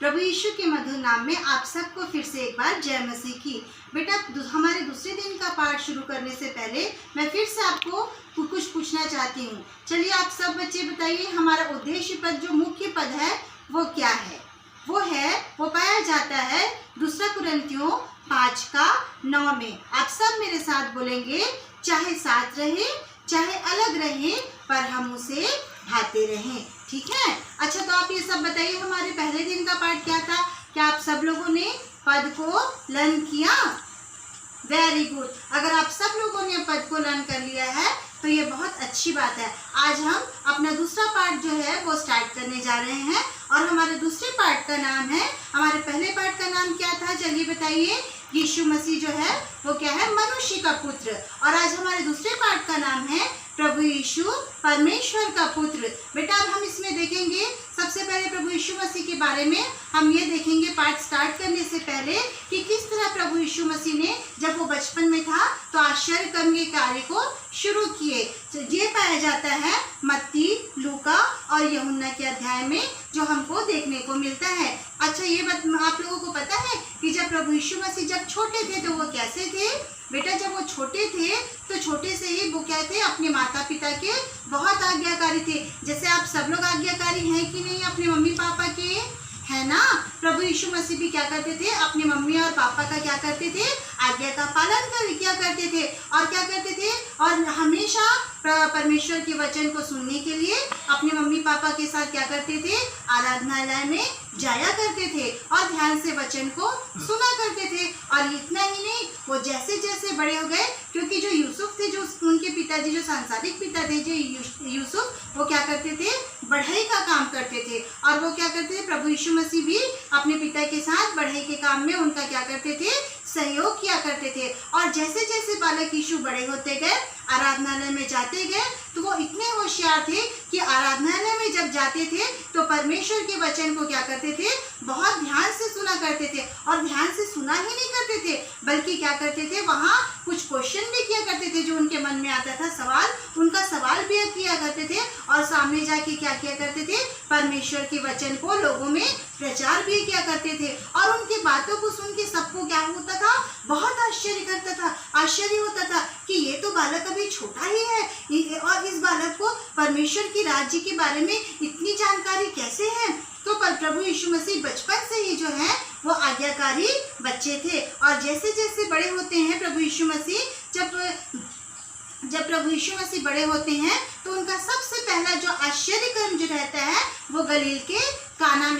प्रभु यीशु के मधुर नाम में आप सबको फिर से एक बार जय मसीह की। बेटा, हमारे दूसरे दिन का पाठ शुरू करने से पहले मैं फिर से आपको कुछ पूछना चाहती हूँ। चलिए आप सब बच्चे बताइए, हमारा उद्देश्य पद जो मुख्य पद है वो क्या है? वो पाया जाता है 2 कुरिन्थियों 5:9 में। आप सब मेरे साथ बोलेंगे, चाहे साथ रहे चाहे अलग रहे पर हम उसे भाते रहें। ठीक है? अच्छा, तो आप ये सब बताइए, हमारे पहले दिन का पाठ क्या था? क्या आप सब लोगों ने पद को लर्न किया? Very good. अगर आप सब लोगों ने पद को लर्न कर लिया है तो ये बहुत अच्छी बात है। आज हम अपना दूसरा पार्ट जो है वो स्टार्ट करने जा रहे हैं और हमारे दूसरे पार्ट का नाम है, हमारे पहले पार्ट का नाम क्या था? चलिए बताइए। यीशु मसीह जो है वो क्या है? मनुष्य का पुत्र। और आज हमारे दूसरे पार्ट का नाम है प्रभु यीशु परमेश्वर का पुत्र। बेटा, अब हम इसमें देखेंगे सबसे पहले प्रभु यीशु मसीह के बारे में हम ये देखेंगे पाठ स्टार्ट करने से पहले कि किस तरह प्रभु यीशु मसीह ने जब वो बचपन में था तो आश्चर्य कर्म के कार्य को शुरू किए। तो ये पाया जाता है मत्ती, लूका और यूहन्ना के अध्याय में जो हमको देखने को मिलता है। अच्छा, ये बात आप लोगों को पता है कि जब प्रभु यीशु मसीह जब छोटे थे तो वो कैसे थे? बेटा, जब वो छोटे थे तो छोटे से ही वो क्या थे? अपने माता पिता के बहुत आज्ञाकारी थे। जैसे आप सब लोग आज्ञाकारी हैं कि नहीं अपने मम्मी पापा के? है ना? प्रभु यीशु मसीह भी क्या करते थे? अपने मम्मी और पापा का क्या करते थे? आज्ञा का पालन किया करते थे। और क्या करते थे? और हमेशा परमेश्वर के वचन को सुनने के लिए अपने मम्मी पापा के साथ क्या करते थे? आराधनालय में जाया करते थे और ध्यान से वचन को सुना करते थे। और इतना ही नहीं, वो जैसे जैसे बड़े हो गए, क्योंकि जो यूसुफ थे, जो उनके पिताजी जो सांसारिक पिता थे, जो यूसुफ, वो क्या करते थे? बढ़ई का काम करते थे। और वो क्या करते थे? प्रभु यीशु मसीह भी अपने पिता के साथ बढ़ई के काम में उनका क्या करते थे? सहयोग किया करते थे। और जैसे जैसे बालक यीशु बड़े होते गए, आराधनालय में जाते गए, तो वो इतने होशियार थे कि आराधनालय में जब जाते थे तो परमेश्वर के वचन को क्या करते थे? बहुत ध्यान से सुना करते थे। और ध्यान से सुना ही नहीं करते थे, बल्कि क्या करते थे? वहाँ कुछ क्वेश्चन भी किया करते थे, जो उनके मन में आता था सवाल, उनका सवाल भी किया करते थे। और सामने जाके क्या किया करते थे? परमेश्वर के वचन को लोगों में प्रचार भी किया करते थे। और उनकी बातों को सुन के सबको क्या होता था? बहुत आश्चर्य होता था कि ये तो बालक अभी छोटा ही है और इस बालक को परमेश्वर की राज्य के बारे में इतनी जानकारी कैसे है? तो प्रभु यीशु मसीह बचपन से ही जो है वो आज्ञाकारी बच्चे थे। और जैसे जैसे बड़े होते हैं प्रभु यीशु मसीह, जब प्रभु यीशु मसीह बड़े होते हैं तो उनका सबसे पहला जो आश्चर्य कर्म जो रहता है वो गलील के काना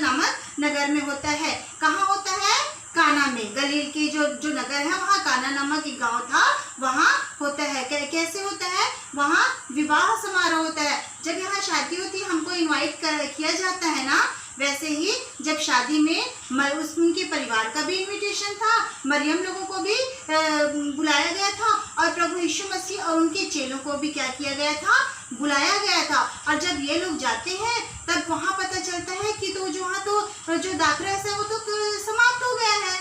नामक नगर में होता है। कहाँ होता है? काना में। गलील के जो नगर है वहाँ काना नामक एक गांव था, वहाँ होता है। कैसे होता है? वहाँ विवाह समारोह होता है। जब यहाँ शादी होती है हमको इनवाइट किया जाता है ना, वैसे ही जब शादी में उनके परिवार का भी इनविटेशन था, मरियम लोगों को भी बुलाया गया था और प्रभु यीशु मसीह और उनके चेलों को भी क्या किया गया था? बुलाया गया था। और जब ये लोग जाते हैं तब वहाँ पता चलता है कि तो जो दाखरस है वो तो समाप्त हो गया है।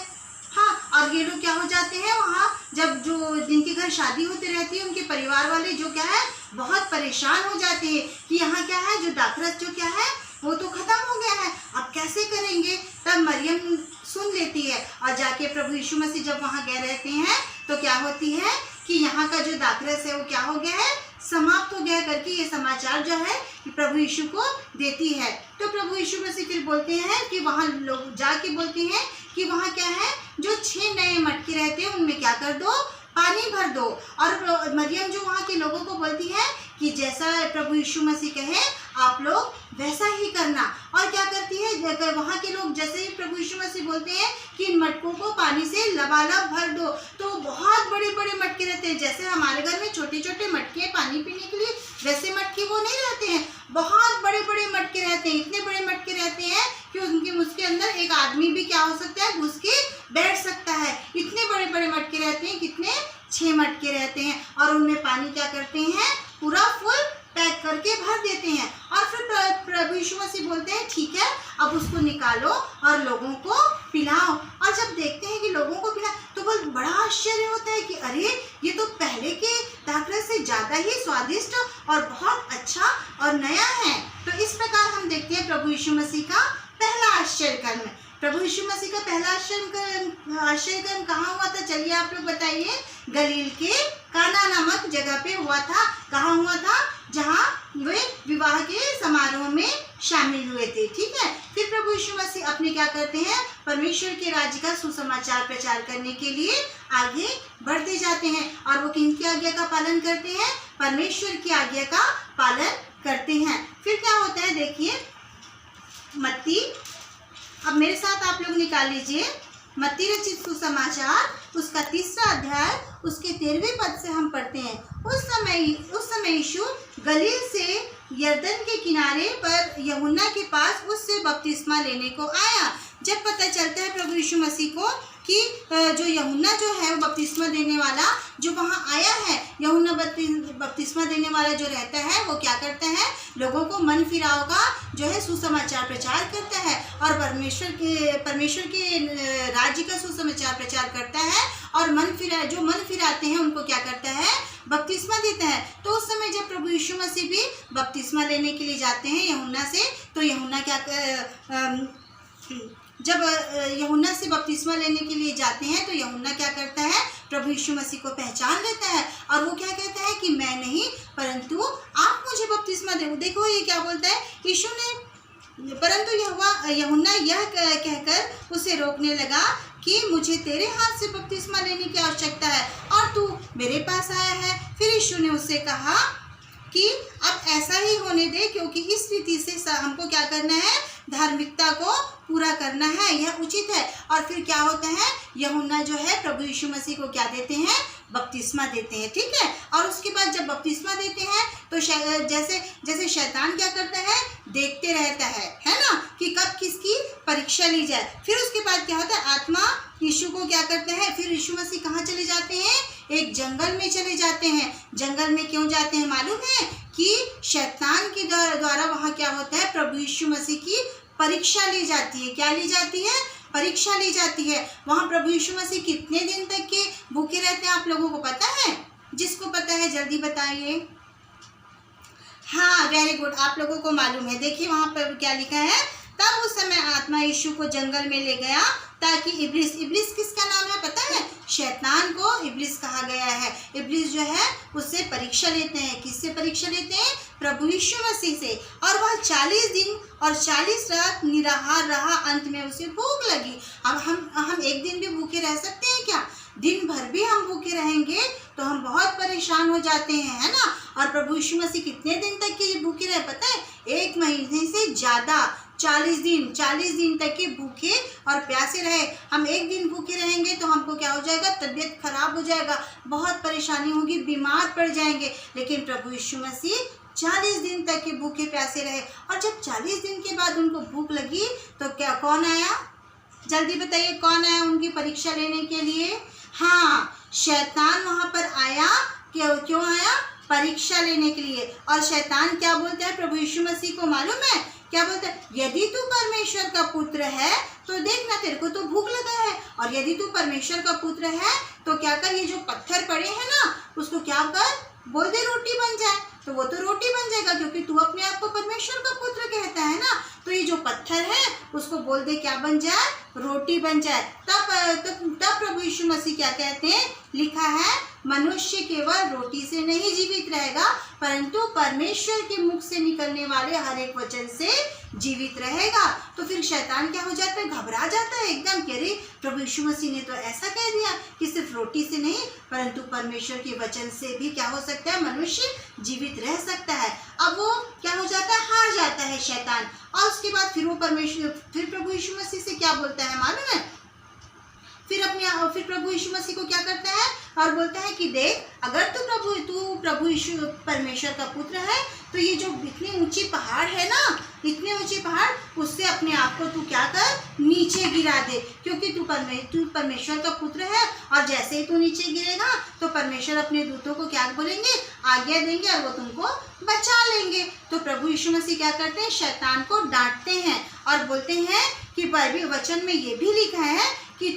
हाँ, और ये लोग क्या हो जाते हैं? वहाँ जब जो जिनके घर शादी होती रहती है उनके परिवार वाले जो क्या है बहुत परेशान हो जाते हैं कि यहाँ क्या है, जो दाखरस जो क्या है वो तो खत्म हो गया है, अब कैसे करेंगे? तब मरियम सुन लेती है और जाके प्रभु यीशु मसीह जब वहाँ गए रहते हैं तो क्या होती है कि यहाँ का जो दाखरस है वो क्या हो गया है? समाप्त हो गया करके ये समाचार जो है कि प्रभु यीशु को देती है। तो प्रभु यीशु मसीह फिर बोलते हैं कि वहाँ लोग जाके बोलते हैं कि वहाँ क्या है, जो 6 नए मटके रहते हैं उनमें क्या कर दो? पानी भर दो। और मरियम जो वहाँ के लोगों को बोलती है कि जैसा प्रभु यीशु मसीह कहे आप लोग वैसा ही करना। और क्या करती है? वहाँ के लोग जैसे ही प्रभु यीशु मसीह बोलते हैं कि इन मटकों को पानी से लबालब भर दो, तो बहुत बड़े बड़े मटके रहते हैं। जैसे हमारे घर में छोटे छोटे मटके पानी पीने के लिए, वैसे मटके वो नहीं रहते हैं, बहुत बड़े बड़े मटके रहते हैं। इतने बड़े मटके रहते हैं कि उसके अंदर एक आदमी भी क्या हो सकता है? घुस के बैठ सकता है। इतने बड़े बड़े मटके रहते हैं। कितने? 6 मटके रहते हैं। और उनमें पानी क्या करते हैं? पूरा फुल पैक करके भर देते हैं। और फिर प्रभु यीशु मसीह बोलते हैं ठीक है, अब उसको निकालो और लोगों को पिलाओ। और जब देखते हैं कि लोगों को पिला तो बहुत बड़ा आश्चर्य होता है कि अरे ये तो पहले के दाखरस से ज़्यादा ही स्वादिष्ट और बहुत अच्छा और नया है। तो इस प्रकार हम देखते हैं प्रभु यीशु मसीह का पहला आश्चर्य कर्म। प्रभु यीशु मसीह का पहला आश्चर्य कर्म कहाँ हुआ था? चलिए आप लोग बताइए। गलील के काना नामक जगह पे हुआ था। कहाँ हुआ था? जहाँ वे विवाह के समारोह में शामिल हुए थे। ठीक है। फिर प्रभु यीशु मसीह अपने क्या करते हैं? परमेश्वर के राज्य का सुसमाचार प्रचार करने के लिए आगे बढ़ते जाते हैं। और वो किनकी आज्ञा का पालन करते हैं? परमेश्वर की आज्ञा का पालन करते हैं। फिर क्या होता है देखिए, मत्ती, अब मेरे साथ आप लोग निकाल लीजिए मत्ती रचित सुसमाचार, उसका 3रा अध्याय, उसके 13वें पद से हम पढ़ते हैं। उस समय यीशु गलील से यरदन के किनारे पर यूहन्ना के पास उससे बपतिस्मा लेने को आया। जब पता चलता है प्रभु यीशु मसीह को कि जो यूहन्ना जो है वो बपतिस्मा देने वाला जो वहाँ आया है, यूहन्ना बपतिस्मा देने वाला जो रहता है वो क्या करता है? लोगों को मन फिराव का जो है सुसमाचार प्रचार करता है और परमेश्वर के राज्य का सुसमाचार प्रचार करता है। और जो मन फिराते हैं उनको क्या करता है? बपतिस्मा देता है। तो उस समय जब प्रभु यीशु मसीह भी बपतिस्मा लेने के लिए जाते हैं यूहन्ना से, तो यूहन्ना जब यूहन्ना से बपतिस्मा लेने के लिए जाते हैं तो यूहन्ना क्या करता है? प्रभु यीशु मसीह को पहचान लेता है और वो क्या कहता है कि मैं नहीं परंतु आप मुझे बपतिस्मा दो। देखो ये क्या बोलता है यीशु ने, परंतु यूहन्ना यह कहकर उसे रोकने लगा कि मुझे तेरे हाथ से बपतिस्मा लेने की आवश्यकता है और तू मेरे पास आया है। फिर यीशु ने उससे कहा कि अब ऐसा ही होने दे, क्योंकि इस रीति से हमको क्या करना है? धार्मिकता को पूरा करना है, यह उचित है। और फिर क्या होता है? यूहन्ना जो है प्रभु यीशु मसीह को क्या देते हैं? बपतिस्मा देते हैं। ठीक है। और उसके बाद जब बपतिस्मा देते हैं तो जैसे शैतान क्या करता है? देखते रहता है ना, कि कब किसकी परीक्षा ली जाए। फिर उसके बाद क्या होता है? आत्मा यीशु को क्या करते हैं? फिर यीशु मसीह कहाँ चले जाते हैं? एक जंगल में चले जाते हैं। जंगल में क्यों जाते हैं मालूम है? कि शैतान के द्वारा वहाँ क्या होता है? प्रभु यीशु मसीह की परीक्षा ली जाती है। क्या ली जाती है? परीक्षा ली जाती है। वहाँ प्रभु यीशु मसीह कितने दिन तक के भूखे रहते हैं आप लोगों को पता है? जिसको पता है जल्दी बताइए। हाँ, वेरी गुड, आप लोगों को मालूम है। देखिए वहाँ पर क्या लिखा है? तब उस समय आत्मा यीशु को जंगल में ले गया ताकि इब्लिस किसका नाम है पता है? शैतान को इब्लिस कहा गया है। इब्लिस जो है उससे परीक्षा लेते हैं। किससे परीक्षा लेते हैं? प्रभु यीशु मसीह से। और वह 40 दिन और 40 रात निराहार रहा। अंत में उसे भूख लगी। अब हम एक दिन भी भूखे रह सकते हैं क्या? दिन भर भी हम भूखे रहेंगे तो हम बहुत परेशान हो जाते हैं, है ना। और प्रभु यीशु मसीह कितने दिन तक के ये भूखे रहे पता है? 1 महीने से ज़्यादा, 40 दिन तक के भूखे और प्यासे रहे। हम एक दिन भूखे रहेंगे तो हमको क्या हो जाएगा? तबीयत खराब हो जाएगा, बहुत परेशानी होगी, बीमार पड़ जाएंगे। लेकिन प्रभु यीशु मसीह 40 दिन तक के भूखे प्यासे रहे। और जब 40 दिन के बाद उनको भूख लगी तो क्या कौन आया? जल्दी बताइए, कौन आया उनकी परीक्षा लेने के लिए? हाँ, शैतान वहाँ पर आया। क्यों आया? परीक्षा लेने के लिए। और शैतान क्या बोलता है प्रभु यीशु मसीह को मालूम है? क्या बोलता है? यदि तू परमेश्वर का पुत्र है तो देखना, तेरे को तो भूख लगा है, और यदि तू परमेश्वर का पुत्र है तो क्या कर, ये जो पत्थर पड़े हैं ना उसको क्या कर, बोल दे रोटी बन जाए। तो वो तो रोटी बन जाएगा क्योंकि तू अपने आप को परमेश्वर का पुत्र कहता है ना। तो ये जो पत्थर है उसको बोल दे क्या बन जाए? रोटी बन जाए। तब प्रभु यीशु मसीह क्या कहते हैं? लिखा है मनुष्य केवल रोटी से नहीं जीवित रहेगा परंतु परमेश्वर के मुख से निकलने वाले हर एक वचन से जीवित रहेगा। तो फिर शैतान क्या हो जाता है? घबरा जाता है एकदम कि अरे प्रभु यीशु मसीह ने तो ऐसा कह दिया कि सिर्फ रोटी से नहीं परंतु परमेश्वर के वचन से भी क्या हो सकता है? मनुष्य जीवित रह सकता है। अब वो क्या हो जाता है? हार जाता है शैतान। और उसके बाद फिर प्रभु यीशु मसीह से क्या बोलता है मालूम है? फिर प्रभु यीशु मसीह को क्या करता है और बोलता है कि देख, अगर तू प्रभु यीशु परमेश्वर का पुत्र है तो ये जो इतनी ऊंची पहाड़ है ना, इतने ऊंची पहाड़, उससे अपने आप को तू क्या कर, नीचे गिरा दे, क्योंकि तू परमेश्वर का पुत्र है। और जैसे ही तू नीचे गिरेगा तो परमेश्वर अपने दूतों को क्या बोलेंगे? आज्ञा देंगे और वो तुमको बचा लेंगे। तो प्रभु यीशु मसीह क्या करते हैं? शैतान को डांटते हैं और बोलते हैं कि बाइबल वचन में ये भी लिखा है कि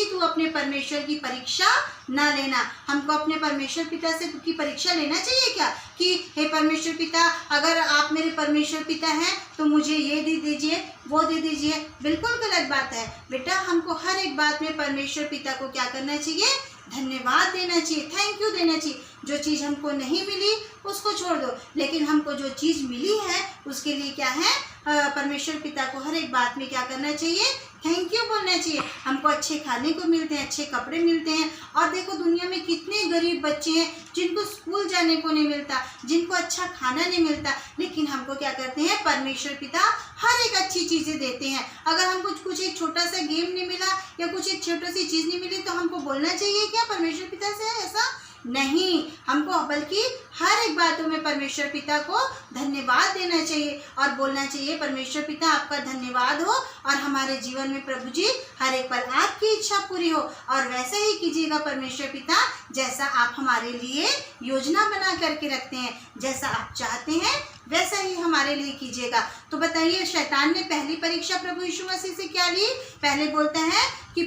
तू अपने परमेश्वर की परीक्षा ना लेना। हमको अपने परमेश्वर पिता से की परीक्षा लेना चाहिए क्या, कि हे परमेश्वर पिता, अगर आप मेरे परमेश्वर पिता हैं तो मुझे ये दे दीजिए, वो दे दीजिए। बिल्कुल गलत बात है बेटा। हमको हर एक बात में परमेश्वर पिता को क्या करना चाहिए, धन्यवाद देना चाहिए, थैंक यू देना चाहिए। जो चीज़ हमको नहीं मिली उसको छोड़ दो, लेकिन हमको जो चीज़ मिली है उसके लिए क्या है, परमेश्वर पिता को हर एक बात में क्या करना चाहिए, थैंक यू बोलना चाहिए। हमको अच्छे खाने को मिलते हैं, अच्छे कपड़े मिलते हैं। और देखो दुनिया में कितने गरीब बच्चे हैं जिनको स्कूल जाने को नहीं मिलता, जिनको अच्छा खाना नहीं मिलता, लेकिन हमको क्या करते हैं, परमेश्वर पिता हर एक अच्छी चीज़ें देते हैं। अगर हमको कुछ एक छोटा सा गेम नहीं मिला या कुछ एक छोटी सी चीज़ नहीं मिली तो हमको बोलना चाहिए क्या परमेश्वर पिता से, ऐसा नहीं। हमको बल्कि हर एक बातों में परमेश्वर पिता को धन्यवाद देना चाहिए और बोलना चाहिए, परमेश्वर पिता आपका धन्यवाद हो और हमारे जीवन में प्रभु जी हर एक पल आपकी इच्छा पूरी हो। और वैसा ही कीजिएगा परमेश्वर पिता जैसा आप हमारे लिए योजना बना करके रखते हैं, जैसा आप चाहते हैं वैसा ही हमारे लिए कीजिएगा। तो बताइए, शैतान ने पहली परीक्षा प्रभु यीशु मसीह से क्या ली? पहले बोलता है कि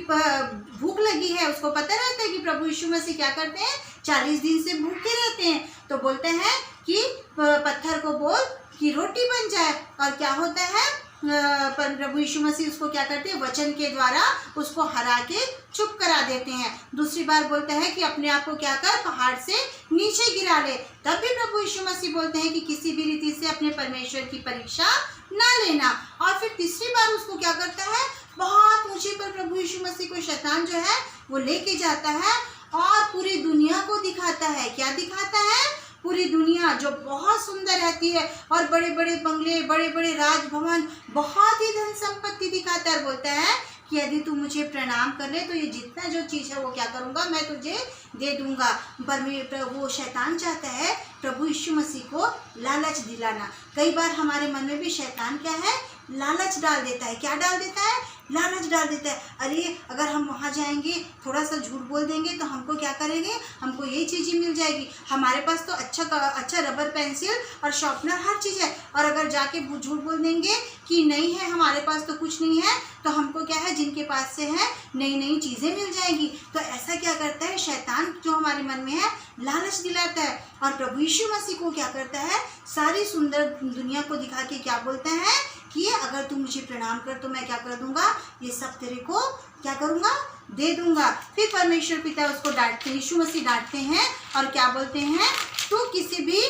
भूख लगी है, उसको पता रहता है कि प्रभु यीशु मसीह क्या करते हैं, 40 दिन से भूखे रहते हैं। तो बोलते हैं कि पत्थर को बोल कि रोटी बन जाए। और क्या होता है, प्रभु यीशु मसीह उसको क्या करते हैं, वचन के द्वारा उसको हरा के चुप करा देते हैं। दूसरी बार बोलता है कि अपने आप को क्या कर, पहाड़ से नीचे गिरा ले। तब भी प्रभु यीशु मसीह बोलते हैं कि किसी भी रीति से अपने परमेश्वर की परीक्षा ना लेना। और फिर तीसरी बार उसको क्या करता है, बहुत ऊंचे पर प्रभु यीशु मसीह को शैतान जो है वो लेके जाता है और पूरी दुनिया को दिखाता है। क्या दिखाता है? पूरी दुनिया जो बहुत सुंदर रहती है और बड़े बड़े बंगले, बड़े बड़े राजभवन, बहुत ही धन संपत्ति दिखाता है। बोलता है कि यदि तू मुझे प्रणाम कर ले तो ये जितना जो चीज़ है वो क्या करूँगा, मैं तुझे दे दूँगा। पर वो शैतान चाहता है प्रभु यीशु मसीह को लालच दिलाना। कई बार हमारे मन में भी शैतान क्या है, लालच डाल देता है। क्या डाल देता है? लालच डाल देता है। अरे अगर हम वहाँ जाएंगे, थोड़ा सा झूठ बोल देंगे तो हमको क्या करेंगे, हमको ये चीज़ें मिल जाएगी। हमारे पास तो अच्छा रबर पेंसिल और शार्पनर हर चीज़ है, और अगर जाके झूठ बोल देंगे कि नहीं है, हमारे पास तो कुछ नहीं है, तो हमको क्या है, जिनके पास से है नई नई चीज़ें मिल जाएंगी। तो ऐसा क्या करता है शैतान, जो हमारे मन में है, लालच दिलाता है। और प्रभु यीशु मसीह को क्या करता है, सारी सुंदर दुनिया को दिखा के क्या बोलता है कि अगर तू मुझे प्रणाम कर तो मैं क्या कर दूंगा, ये सब तेरे को क्या करूंगा, दे दूंगा। फिर परमेश्वर पिता उसको डांटते, यीशु मसीह डांटते हैं और क्या बोलते हैं, तू किसी भी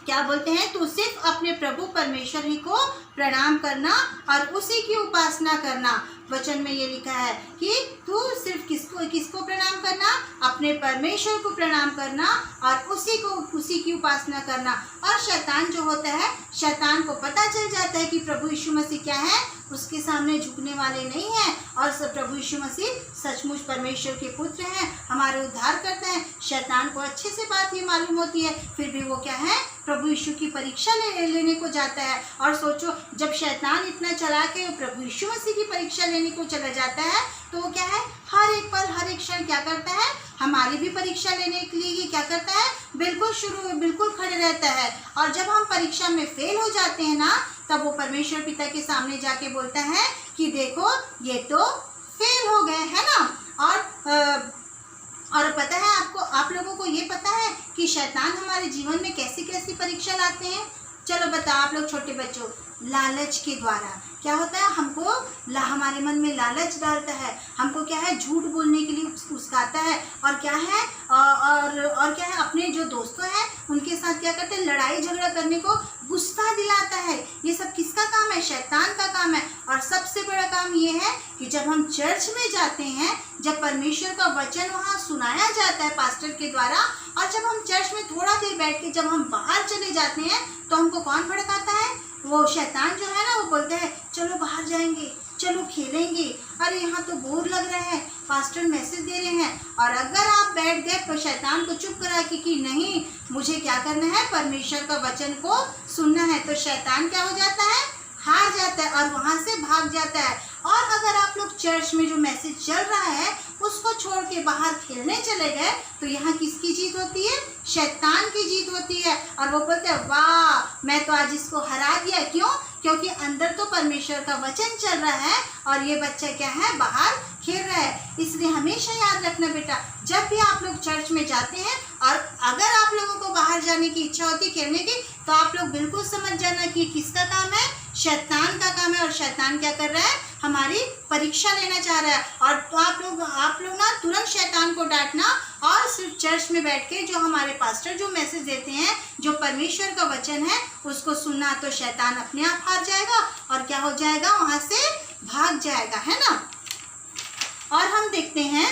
क्या बोलते हैं, तू सिर्फ अपने प्रभु परमेश्वर ही को प्रणाम करना और उसी की उपासना करना। वचन में ये लिखा है कि तू सिर्फ किसको प्रणाम करना, अपने परमेश्वर को प्रणाम करना और उसी की उपासना करना। और शैतान जो होता है, शैतान को पता चल जाता है कि प्रभु यीशु मसीह क्या है, उसके सामने झुकने वाले नहीं हैं। और प्रभु यीशु मसीह सचमुच परमेश्वर के पुत्र हैं, हमारे उद्धार करते हैं। शैतान को अच्छे से बात ये मालूम होती है, फिर भी वो क्या है, प्रभु यीशु की परीक्षा लेने को जाता है। और सोचो, जब शैतान इतना चालाक है, प्रभु यीशु मसीह की परीक्षा लेने को चला जाता है, तो वो क्या है, हर एक पल हर एक क्षण क्या करता है, हमारी भी परीक्षा लेने के लिए ये क्या करता है, बिल्कुल खड़े रहता है। और जब हम परीक्षा में फेल हो जाते हैं ना, तब वो परमेश्वर पिता के सामने जाके बोलता है कि देखो ये तो फेल हो गए, है ना। और पता है आपको, आप लोगों को ये पता है कि शैतान हमारे जीवन में कैसी कैसी परीक्षा लाते हैं? चलो बताओ आप लोग छोटे बच्चों, लालच के द्वारा। क्या होता है, हमको हमारे मन में लालच डालता है, हमको क्या है, झूठ बोलने के लिए उकसाता है। और क्या है, और क्या है, अपने जो दोस्तों हैं उनके साथ क्या करते हैं, लड़ाई झगड़ा करने को गुस्सा दिलाता है। ये सब किसका काम है? शैतान का काम है। और सबसे बड़ा काम ये है कि जब हम चर्च में जाते हैं, जब परमेश्वर का वचन वहाँ सुनाया जाता है पास्टर के द्वारा, और जब हम चर्च में थोड़ा देर बैठ के जब हम बाहर चले जाते हैं, तो हमको कौन भड़काता है? वो शैतान जो है ना, वो बोलते हैं चलो बाहर जाएंगे, चलो खेलेंगे, अरे यहाँ तो बोर लग रहा है, पास्टर मैसेज दे रहे हैं। और अगर आप बैठ गए तो शैतान को चुप करा कि नहीं, मुझे क्या करना है, परमेश्वर का वचन को सुनना है, तो शैतान क्या हो जाता है, हार जाता है और वहाँ से भाग जाता है। और अगर आप लोग चर्च में जो मैसेज चल रहा है उसको छोड़ के बाहर खेलने चले गए, तो यहाँ किसकी जीत होती है? शैतान की जीत होती है। और वो बोलते हैं वाह, मैं तो आज इसको हरा दिया। क्यों? क्योंकि अंदर तो परमेश्वर का वचन चल रहा है और ये बच्चा क्या है, बाहर खेल रहा है। इसलिए हमेशा याद रखना बेटा, जब भी आप लोग चर्च में जाते हैं और अगर आप लोगों को बाहर जाने की इच्छा होती है खेलने की, तो आप लोग बिल्कुल समझ जाना कि किसका काम है, शैतान का काम है। और शैतान क्या कर रहा है, हमारी परीक्षा लेना चाह रहा है। और तो आप लोग ना तुरंत शैतान को डांटना और सिर्फ चर्च में बैठ के जो हमारे पास्टर जो मैसेज देते हैं, जो परमेश्वर का वचन है, उसको सुनना। तो शैतान अपने आप हार जाएगा और क्या हो जाएगा, वहाँ से भाग जाएगा, है ना। और हम देखते हैं,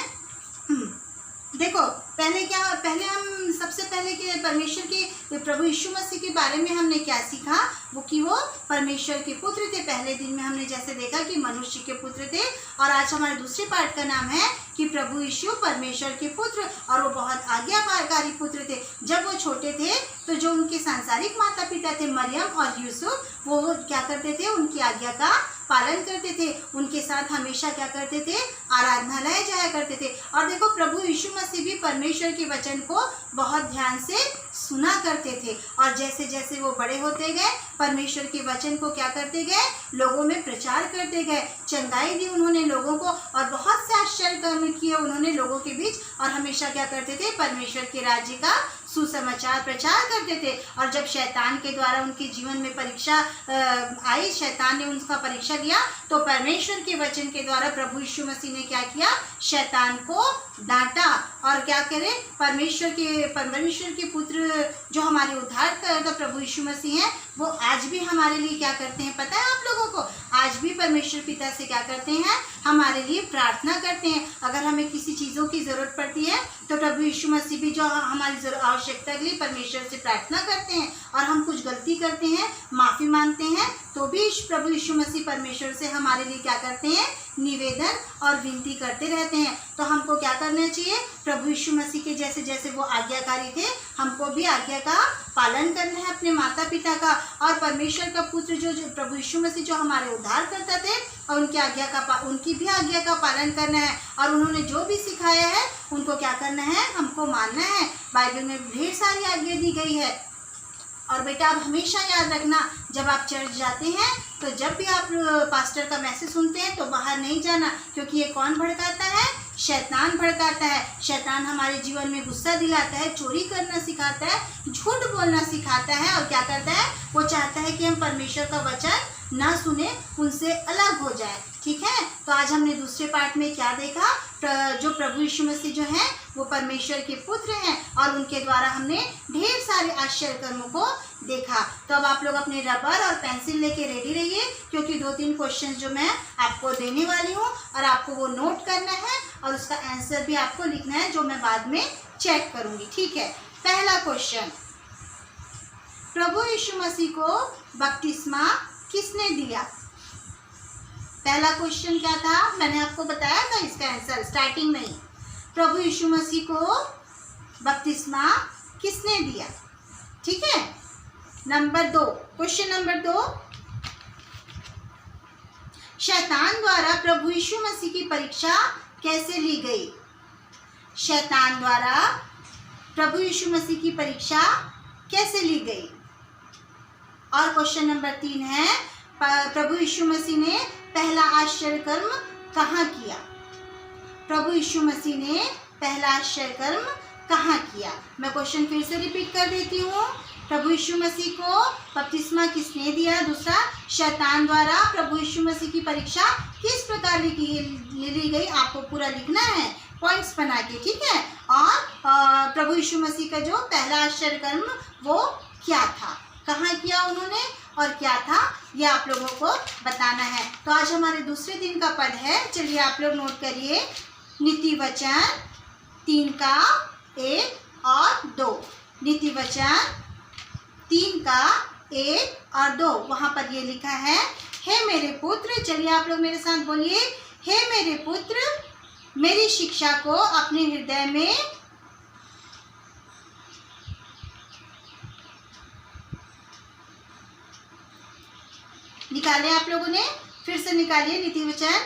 देखो पहले हम सबसे पहले कि परमेश्वर के प्रभु यीशु मसीह के बारे में हमने क्या सीखा, वो कि वो परमेश्वर के पुत्र थे। पहले दिन में हमने जैसे देखा कि मनुष्य के पुत्र थे, और आज हमारे दूसरे पार्ट का नाम है कि प्रभु यीशु परमेश्वर के पुत्र, और वो बहुत आज्ञाकारी पुत्र थे। जब वो छोटे थे तो जो उनके सांसारिक माता पिता थे मरियम और यूसुफ, वो क्या करते थे, उनकी आज्ञा का पालन करते थे। उनके साथ हमेशा क्या करते थे, आराधनालय जाया करते थे। और देखो प्रभु यीशु मसीह भी परमेश्वर के वचन को बहुत ध्यान से सुना करते थे, और जैसे जैसे वो बड़े होते गए परमेश्वर के वचन को क्या करते गए, लोगों में प्रचार करते गए। चंगाई दी उन्होंने लोगों को, और बहुत से आश्चर्य कर्म किए उन्होंने लोगों के बीच, और हमेशा क्या करते थे, परमेश्वर के राज्य का सुसमाचार प्रचार करते थे। और जब शैतान के द्वारा उनके जीवन में परीक्षा आई, शैतान ने उनका परीक्षा लिया, तो परमेश्वर के वचन के द्वारा प्रभु यीशु मसीह ने क्या किया, शैतान को डांटा। और क्या करे, परमेश्वर के पुत्र जो हमारे उद्धारकर्ता प्रभु यीशु मसीह हैं, वो आज भी हमारे लिए क्या करते हैं पता है आप लोगों को, आज भी परमेश्वर पिता से क्या करते हैं, हमारे लिए प्रार्थना करते हैं। अगर हमें किसी चीज़ों की ज़रूरत पड़ती है तो प्रभु यीशु मसीह भी जो हमारी आवश्यकता के लिए परमेश्वर से प्रार्थना करते हैं। और हम कुछ गलती करते हैं, माफ़ी मांगते हैं, तो भी प्रभु यीशु मसीह परमेश्वर से हमारे लिए क्या करते हैं, निवेदन और विनती करते रहते हैं। तो हमको क्या करना चाहिए, प्रभु यीशु मसीह के जैसे जैसे वो आज्ञाकारी थे, हमको भी आज्ञा का पालन करना है अपने माता पिता का। और परमेश्वर का पुत्र जो प्रभु यीशु मसीह जो हमारे उद्धार करता थे, और उनकी भी आज्ञा का पालन करना है। और उन्होंने जो भी सिखाया है उनको क्या करना है, हमको मानना है। बाइबल में ढेर सारी आज्ञा दी गई है। और बेटा आप हमेशा याद रखना, जब आप चर्च जाते हैं तो जब भी आप पास्टर का मैसेज सुनते हैं तो बाहर नहीं जाना, क्योंकि ये कौन भड़काता है, शैतान भड़काता है। शैतान हमारे जीवन में गुस्सा दिलाता है, चोरी करना सिखाता है, झूठ बोलना सिखाता है, और क्या करता है, वो चाहता है कि हम परमेश्वर का वचन ना सुने, उनसे अलग हो जाए। ठीक है, तो आज हमने दूसरे पार्ट में क्या देखा, जो प्रभु यीशु मसीह जो हैं वो परमेश्वर के पुत्र हैं, और उनके द्वारा हमने ढेर सारे आश्चर्य कर्मों को देखा। तो अब आप लोग अपने रबर और पेंसिल लेके रेडी रहिए, क्योंकि 2-3 क्वेश्चन जो मैं आपको देने वाली हूँ, और आपको वो नोट करना है, और उसका आंसर भी आपको लिखना है, जो मैं बाद में चेक करूँगी। ठीक है, पहला क्वेश्चन, प्रभु यीशु मसीह को बपतिस्मा किसने दिया? पहला क्वेश्चन क्या था, मैंने आपको बताया था इसका आंसर स्टार्टिंग में ही। प्रभु यीशु मसीह को बपतिस्मा किसने दिया? ठीक है, नंबर 2, क्वेश्चन नंबर 2, शैतान द्वारा प्रभु यीशु मसीह की परीक्षा कैसे ली गई? शैतान द्वारा प्रभु यीशु मसीह की परीक्षा कैसे ली गई? और क्वेश्चन नंबर 3 है, प्रभु यीशु मसीह ने पहला आश्चर्य कर्म कहाँ किया? प्रभु यीशु मसीह ने पहला आश्चर्य कर्म कहाँ किया? मैं क्वेश्चन फिर से रिपीट कर देती हूँ। प्रभु यीशु मसीह को बपतिस्मा किसने दिया? दूसरा, शैतान द्वारा प्रभु यीशु मसीह की परीक्षा किस प्रकार ली गई? आपको पूरा लिखना है पॉइंट्स बना के, ठीक है। और प्रभु यीशु मसीह का जो पहला आश्चर्य कर्म वो क्या था, कहाँ किया उन्होंने और क्या था, ये आप लोगों को बताना है। तो आज हमारे दूसरे दिन का पद है, चलिए आप लोग नोट करिए। नीति वचन 3 का 1 और 2, नीति वचन 3 का 1 और 2, वहाँ पर ये लिखा है, हे मेरे पुत्र, चलिए आप लोग मेरे साथ बोलिए, हे मेरे पुत्र, मेरी शिक्षा को अपने हृदय में निकाले। आप लोगों ने फिर से निकालिए, नीति वचन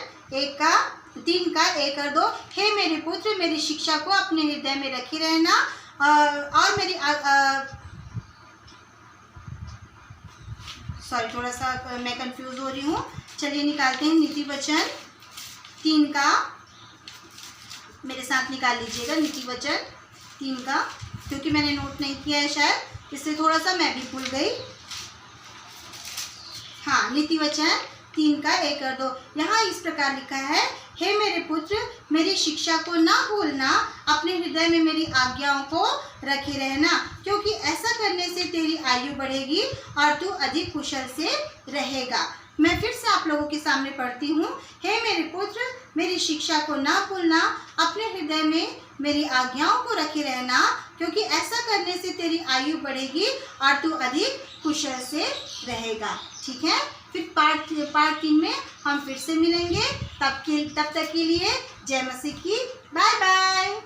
3 का 1 और 2, हे मेरे पुत्र, मेरी शिक्षा को अपने हृदय में रखी रहना, और मेरी सॉरी, थोड़ा सा मैं कंफ्यूज हो रही हूँ। चलिए निकालते हैं नीति वचन 3 का। मेरे साथ निकाल लीजिएगा नीति वचन 3 का, क्योंकि मैंने नोट नहीं किया है शायद, इसलिए थोड़ा सा मैं भी भूल गई। हाँ, नीति वचन 3 का 1 और 2। यहाँ इस प्रकार लिखा है, हे मेरे पुत्र, मेरी शिक्षा को ना भूलना, अपने हृदय में मेरी आज्ञाओं को रखे रहना, क्योंकि ऐसा करने से तेरी आयु बढ़ेगी और तू अधिक कुशल से रहेगा। मैं फिर से आप लोगों के सामने पढ़ती हूँ। हे मेरे पुत्र, मेरी शिक्षा को ना भूलना, अपने हृदय में मेरी आज्ञाओं को रखे रहना, क्योंकि ऐसा करने से तेरी आयु बढ़ेगी और तू अधिक कुशल से रहेगा। ठीक है, फिर पार्ट 3 में हम फिर से मिलेंगे। तब तक के लिए जय मसीह की। Bye bye.